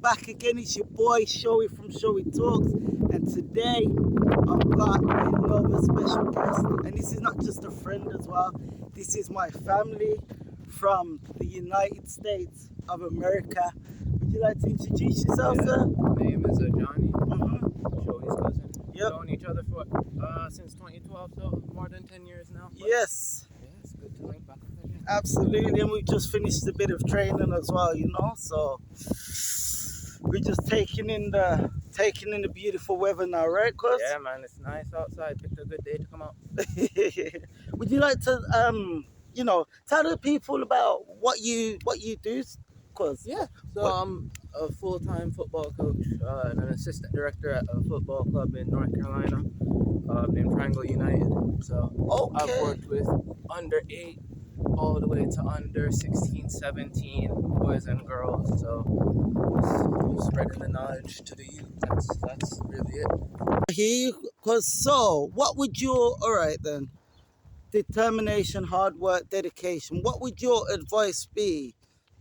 back again. It's your boy Showy from Showy Talks, and today I've got another special guest. And this is not just a friend as well. This is my family from the United States of America. Would you like to introduce yourself, sir? My name is Johnny. Mm-hmm. Showy's cousin. Yep. Known each other for since 2012, so more than 10 years now. But Yes, yeah, it's good to link back up again. absolutely. And we just finished a bit of training as well, so we're just taking in the beautiful weather now, right, cuz? Yeah, man, it's nice outside. Picked a good day to come out. Would you like to tell the people about what you do, cuz? Yeah, so What- I'm a full-time football coach and an assistant director at a football club in North Carolina named Triangle United. So I've Okay. worked with under 8 all the way to under 16, 17 boys and girls. So just spreading the knowledge to the youth. That's really it. I hear you, cuz. So, what would your determination, hard work, dedication, what would your advice be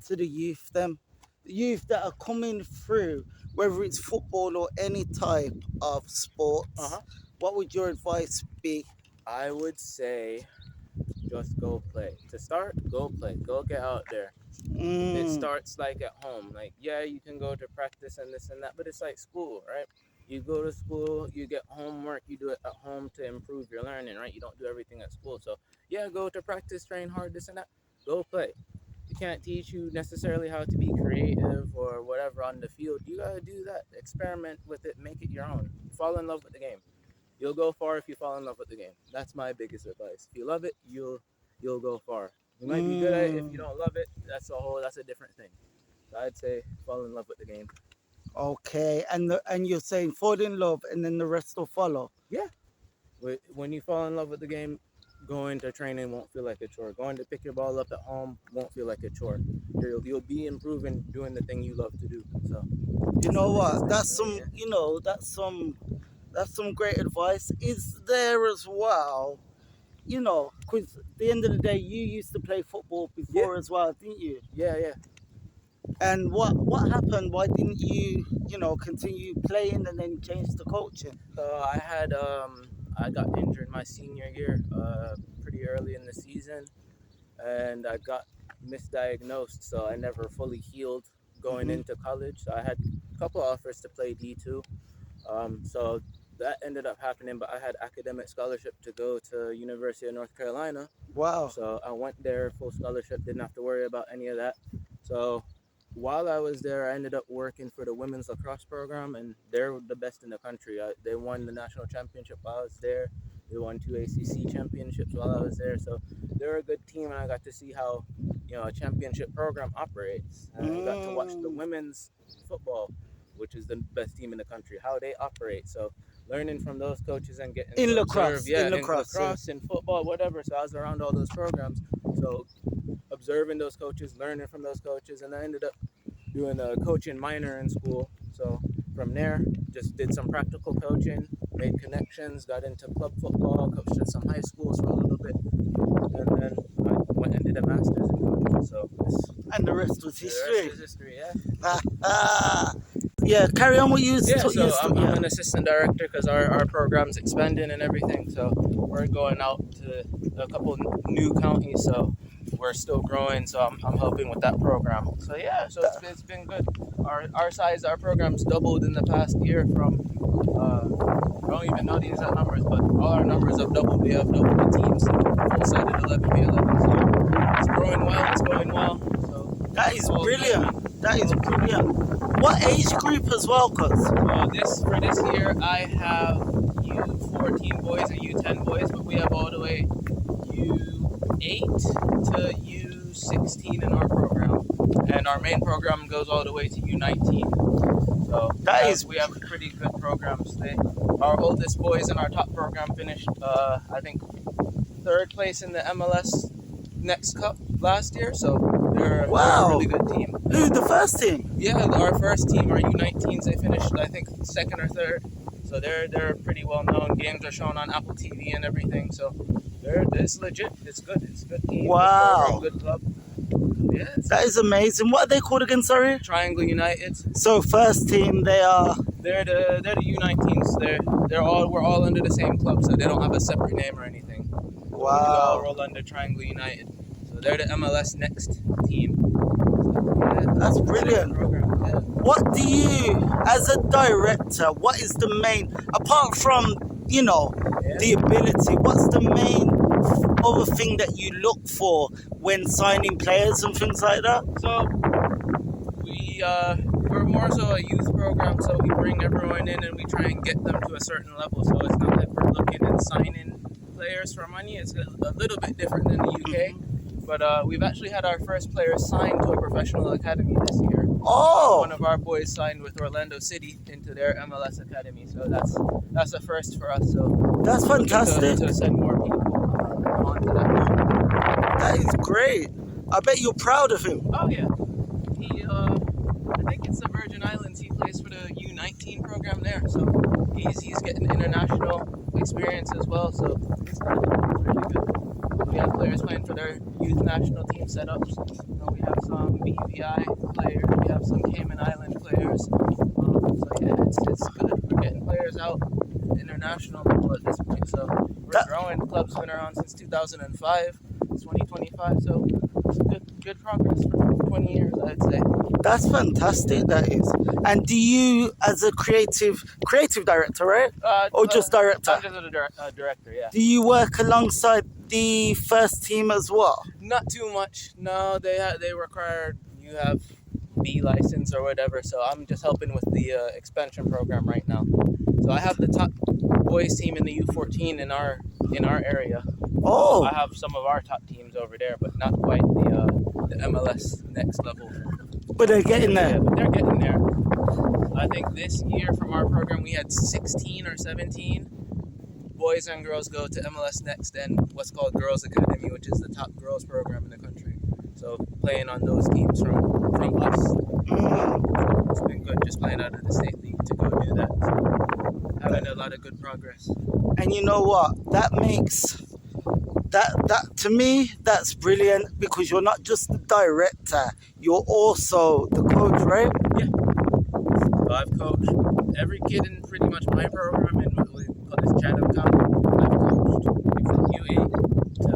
to the youth, the youth that are coming through, whether it's football or any type of sports? What would your advice be? I would say just go play. To start, go play. Go get out there. It starts like at home. Like, yeah, you can go to practice and this and that, but it's like school, right? You go to school, you get homework, you do it at home to improve your learning, right? You don't do everything at school. So, yeah, go to practice, train hard, this and that. Go play. You can't teach you necessarily how to be creative or whatever on the field. You got to do that. Experiment with it. Make it your own. Fall in love with the game. You'll go far if you fall in love with the game. That's my biggest advice. If you love it, you'll go far. You might be good at it. If you don't love it, that's a different thing. So I'd say fall in love with the game. Okay, and you're saying fall in love and then the rest will follow. When you fall in love with the game, going to training won't feel like a chore. Going to pick your ball up at home won't feel like a chore. You'll be improving doing the thing you love to do. So You know what? biggest thing, That's some great advice. Is there as well, because at the end of the day, you used to play football before as well, didn't you? Yeah. And what happened? Why didn't you, continue playing and then change to coaching? So I got injured my senior year, pretty early in the season, and I got misdiagnosed, so I never fully healed going Mhm. into college. So I had a couple offers to play D2, so that ended up happening. But I had academic scholarship to go to University of North Carolina, Wow. so I went there full scholarship, didn't have to worry about any of that. So while I was there, I ended up working for the women's lacrosse program, and they're the best in the country. They won the national championship while I was there. They won 2 ACC championships while I was there. So they're a good team, and I got to see how a championship program operates. And I got to watch the women's football, which is the best team in the country, how they operate. So learning from those coaches and getting In to lacrosse, observe, yeah, in lacrosse, in football, whatever. So I was around all those programs. So observing those coaches, learning from those coaches, and I ended up doing a coaching minor in school. So from there, just did some practical coaching, made connections, got into club football, coached at some high schools for a little bit, and then I went and did a master's in coaching. So And the rest was the history. rest is history, yeah. Yeah, carry on what you Yeah, to- so used to- I'm yeah. an assistant director because our program's expanding and everything. So we're going out to a couple new counties. So we're still growing. So I'm helping with that program. So yeah, so it's been good. Our program's doubled in the past year from I don't even know the exact numbers, but all our numbers have doubled. We have doubled the teams, full-sided 11v11. So it's growing well. It's going well. So That is all good. brilliant. That is brilliant. What age group as well, cuz? For this year, I have U14 boys and U10 boys, but we have all the way U8 to U16 in our program, and our main program goes all the way to U19. So we have a pretty good program today. Our oldest boys in our top program finished, I think, 3rd place in the MLS Next Cup last year. So they're a really good team. Who, the first team? Yeah, our first team, our U19s, they finished, I think, 2nd or 3rd. So they're pretty well known. Games are shown on Apple TV and everything. So it's legit. It's good. It's a good team. Wow. Good program, good club. Yes. That is amazing. What are they called again, sorry? Triangle United. So first team, they are... They're the U19s. We're all under the same club, so they don't have a separate name or anything. We all Wow. roll under Triangle United. So they're the MLS Next team. Yeah, That's it's a good brilliant. program. Yeah. What do you, as a director, what is the main, apart from, you know, Yeah. the ability, what's the main other thing that you look for when signing players and things like that? So we're more so a youth program, so we bring everyone in and we try and get them to a certain level. So it's not like we're looking and signing players for money. It's a little bit different than the UK. But we've actually had our first player signed to a professional academy this year. Oh, One of our boys signed with Orlando City into their MLS academy, so that's a first for us. So that's looking fantastic. to send more people onto that. That is great. I bet you're proud of him. Oh yeah, he I think it's the Virgin Islands. He plays for the U19 program there, so he's getting international experience as well. So it's good. It's really good. We have players playing for their youth national team setups. You know, we have some BVI players. We have some Cayman Island players. So yeah, it's good. We're getting players out international level at this point. So we're growing. The club's been around since 2005. It's 2025. So it's good progress for 20 years, I'd say. That's fantastic, that is. And do you, as a creative director, right? Or just director? I'm just a director, yeah. Do you work alongside the first team as well? Not too much. No, they require you have B license or whatever. So I'm just helping with the expansion program right now. So I have the top boys team in the U14 in our area. Oh, I have some of our top teams over there, but not quite the MLS next level. but they're getting Yeah, there. but they're getting there. I think this year from our program we had 16 or 17 boys and girls go to MLS Next and what's called Girls Academy, which is the top girls program in the country. So playing on those teams from us. It's been good just playing out of the state league to go do that. So having a lot of good progress. And you know what? That makes that to me, that's brilliant, because you're not just the director, you're also the coach, right? So I've coached every kid in pretty much my program in what we call this Chatham County. I've coached from U8 to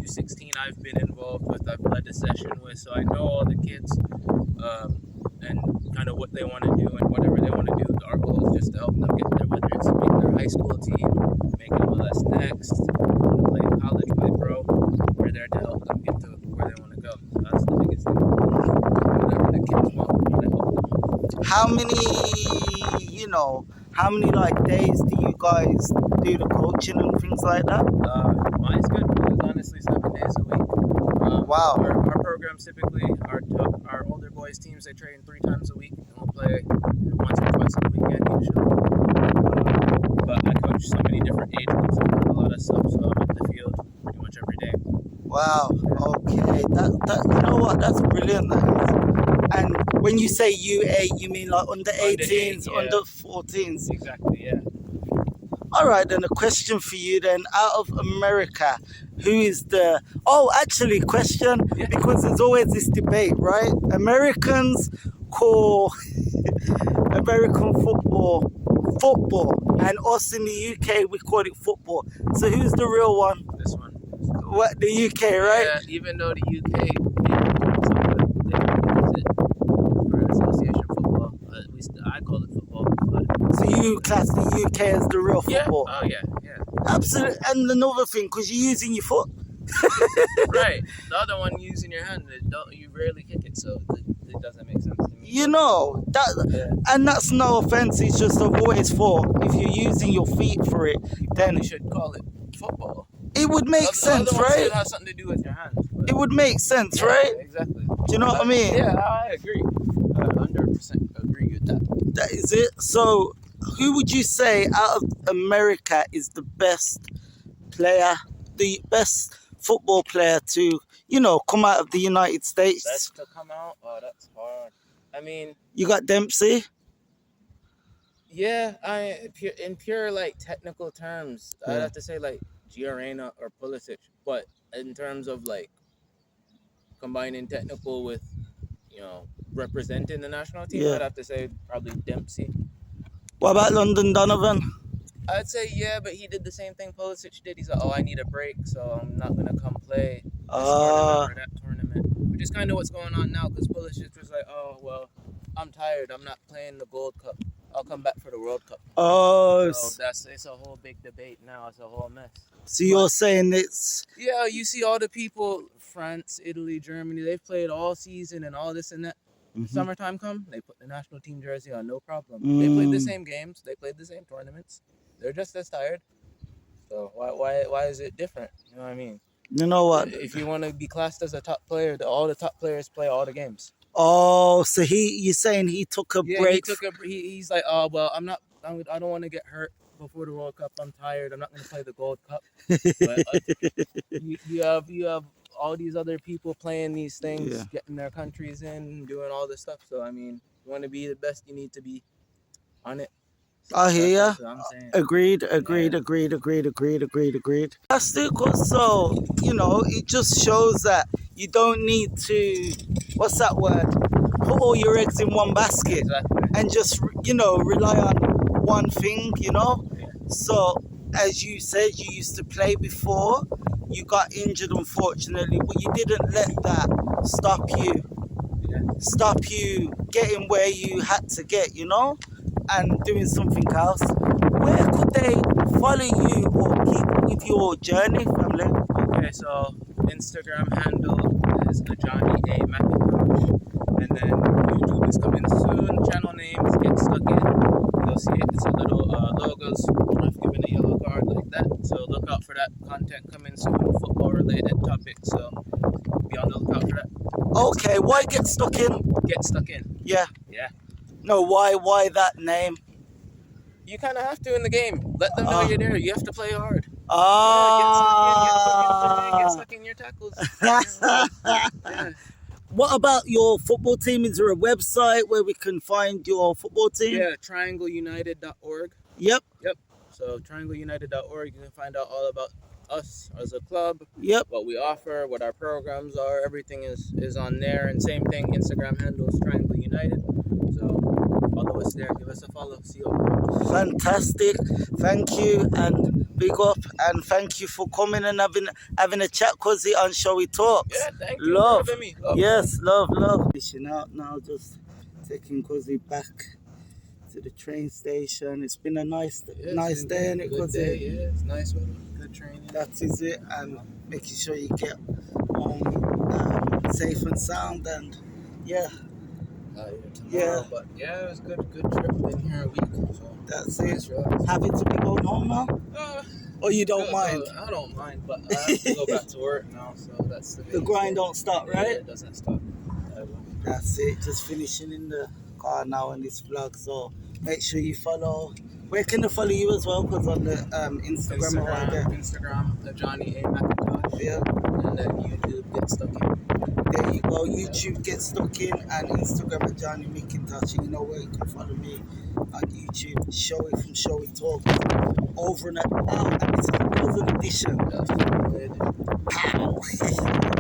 U16. I've been involved with. I've led a session with, so I know all the kids and kind of what they want to do and whatever they want to do. Our goal is just to help them get there, whether it's make their high school team, make MLS Next, want to play college, play pro. We're there to help them get to where they want to go. So that's the biggest thing. Whatever the kids want, we want to help them. How many like days do you guys do the coaching and things like that? Mine's good. It's honestly 7 days a week. Wow. Our programs typically, our older boys teams, they train 3 times a week, and we'll play once or twice a weekend usually. But I coach so many different age groups and a lot of stuff, so I'm at the field pretty much every day. Wow. Okay. That you know what? That's brilliant. That is. And when you say U8, you mean like under 18s, yeah. under 14s. Exactly, yeah. All right, then a question for you then. Out of America, who is the... Oh, actually, question, Yeah. because there's always this debate, right? Americans call American football, and us in the UK, we call it football. So who's the real one? This one. What, the UK, right? Yeah, even though the UK, they use it for association football. At least I call it football. But So you class the UK as the real yeah. football. Oh, yeah. Absolutely. And another thing, because you're using your foot. Right. The other one using your hand, you rarely kick it, so it doesn't make sense to me. You know, and that's no offense, it's just I've always thought if you're using your feet for it, then You should call it football. it would make sense, the other one right? still has something to do with your hands. But It would make sense, yeah, right? Exactly. Do you know what I mean? Yeah, I agree. 100% agree with that. That is it. So, who would you say out of America is the best player, the best football player to, come out of the United States? Best to come out? Oh, that's hard. I mean, You got Dempsey. yeah, in pure like technical terms, I'd have to say like Giorena or Pulisic. But in terms of like combining technical with, representing the national team, Yeah. I'd have to say probably Dempsey. What about London Donovan? I'd say yeah, but he did the same thing Pulisic did. He's like, oh, I need a break, so I'm not gonna come play this tournament or that tournament, which is kind of what's going on now. Because Pulisic was like, oh well, I'm tired. I'm not playing the Gold Cup. I'll come back for the World Cup. Oh, So it's a whole big debate now. It's a whole mess. so you're saying it's Yeah, you see all the people, France, Italy, Germany, they've played all season and all this and that. Summertime come, they put the national team jersey on, no problem. They played the same games, they played the same tournaments. They're just as tired. So why is it different? You know what I mean? You know what? If you want to be classed as a top player, all the top players play all the games. Oh, so you're saying he took a break? He's like, oh well, I don't want to get hurt before the World Cup. I'm tired. I'm not going to play the Gold Cup. But you have all these other people playing these things, getting their countries in, doing all this stuff. So I mean, you want to be the best, you need to be on it. I hear ya. That's what I'm saying. Agreed. That's it. So, it just shows that you don't need to, what's that word? Put all your eggs in one basket. Exactly. And just, rely on one thing, Yeah. So, as you said, you used to play before. You got injured, unfortunately, but you didn't let that stop you getting where you had to get, and doing something else. Where could they follow you or keep up with your journey, family? Okay, so Instagram handle is Johnny A. McIntosh, and then YouTube is coming soon. Channel name is Get Stuck In. You'll see it. It's a little logos. I've given a yellow card like that. So look out for that content coming soon. Football related topics. So be on the lookout for that. Okay, why Get Stuck In? Get Stuck In. Yeah. Yeah. No, why that name? You kind of have to in the game. Let them know you're there. You have to play hard. Get stuck in your tackles. Yeah. What about your football team? Is there a website where we can find your football team? Yeah, triangleunited.org. Yep. So triangleunited.org, you can find out all about us as a club. Yep. What we offer, what our programs are, everything is on there. And same thing, Instagram handle is Triangle United. So follow us there, give us a follow, see you. Fantastic. Thank you and big up, and thank you for coming and having a chat, Cozy, on Shall We Talk. Yeah, thank you Love. for having me. Love. Yes, love. Fishing out now, just taking Cozy back to the train station. It's been a nice day, isn't it, Cozy? Yeah, it's nice weather, good training. That is it, and making sure you get home safe and sound, and yeah. Tomorrow, but yeah, it was good trip. Been here a week, so that's nice it. Happy to be going home now? Or you don't mind? I don't mind, but I have to go back to work now, so that's the grind don't stop, right? Yeah, it doesn't stop. That's it. Just finishing in the car now on this vlog, so make sure you follow. Where can they follow you as well? Because on the Instagram, the Johnny A. McIntosh. Yeah. And then YouTube, Get Stuck In. There you go. YouTube, Get Stuck In, and Instagram at Johnny McIntosh. And you know where you can follow me on YouTube. Show It from Shall We Talk. Over and out. And this is another edition. That's the edition. Pow.